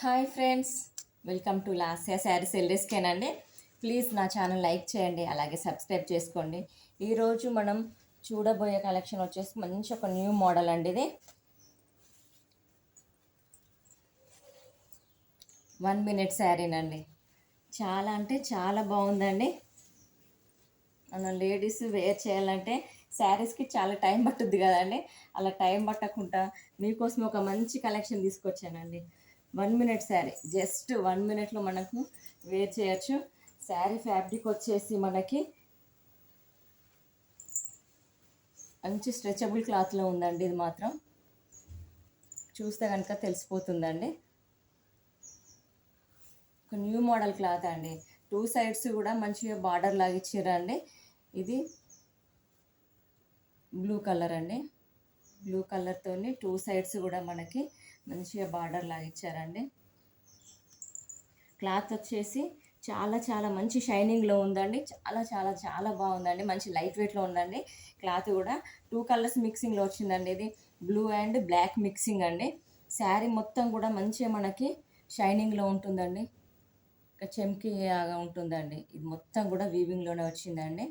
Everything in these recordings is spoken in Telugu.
Hi friends, welcome to Lasya sarees ఎల్డెస్కేనండి. ప్లీజ్ నా ఛానల్ లైక్ చేయండి, అలాగే సబ్స్క్రైబ్ చేసుకోండి. ఈరోజు మనం చూడబోయే కలెక్షన్ వచ్చేసి మంచి ఒక న్యూ మోడల్ అండి. ఇది 1 మినిట్ శారీనండి. చాలా అంటే చాలా బాగుందండి. మనం లేడీస్ వేర్ చేయాలంటే శారీస్కి చాలా టైం పట్టుద్ది కదండి. అలా టైం పట్టకుండా మీకోసం ఒక మంచి కలెక్షన్ తీసుకొచ్చానండి. 1 మినిట్ శారీ, జస్ట్ 1 మినిట్లో మనకు వేర్ చేయొచ్చు. శారీ ఫ్యాబ్రిక్ వచ్చేసి మనకి మంచి స్ట్రెచబుల్ క్లాత్లో ఉందండి. ఇది మాత్రం చూస్తే కనుక తెలిసిపోతుందండి. ఒక న్యూ మోడల్ క్లాత్ అండి. 2 సైడ్స్ కూడా మంచిగా బార్డర్ లాగా ఇచ్చారండి. ఇది బ్లూ కలర్ అండి. బ్లూ కలర్తో 2 సైడ్స్ కూడా మనకి మంచిగా బార్డర్ లాగా ఇచ్చారండి. క్లాత్ వచ్చేసి చాలా చాలా మంచి షైనింగ్లో ఉందండి. చాలా చాలా చాలా బాగుందండి. మంచి లైట్ వెయిట్లో ఉందండి. క్లాత్ కూడా 2 కలర్స్ మిక్సింగ్లో వచ్చిందండి. ఇది బ్లూ అండ్ బ్లాక్ మిక్సింగ్ అండి. శారీ మొత్తం కూడా మంచిగా మనకి షైనింగ్లో ఉంటుందండి. చెమ్కీగా ఉంటుందండి. ఇది మొత్తం కూడా వీవింగ్లోనే వచ్చిందండి.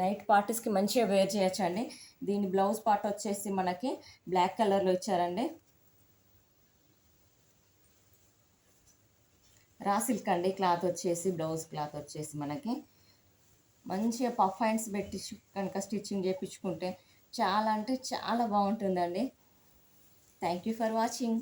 నైట్ పార్టీస్కి మంచిగా వేర్ చేయొచ్చండి. దీని బ్లౌజ్ పార్ట్ వచ్చేసి మనకి బ్లాక్ కలర్లో ఇచ్చారండి. రా సిల్క్ అండి. క్లాత్ వచ్చేసి బ్లౌజ్ క్లాత్ వచ్చేసి మనకి మంచిగా పఫ్ హ్యాండ్స్ పెట్టి కనుక స్టిచ్చింగ్ చేయించుకుంటే చాలా అంటే చాలా బాగుంటుందండి. Thank you for watching.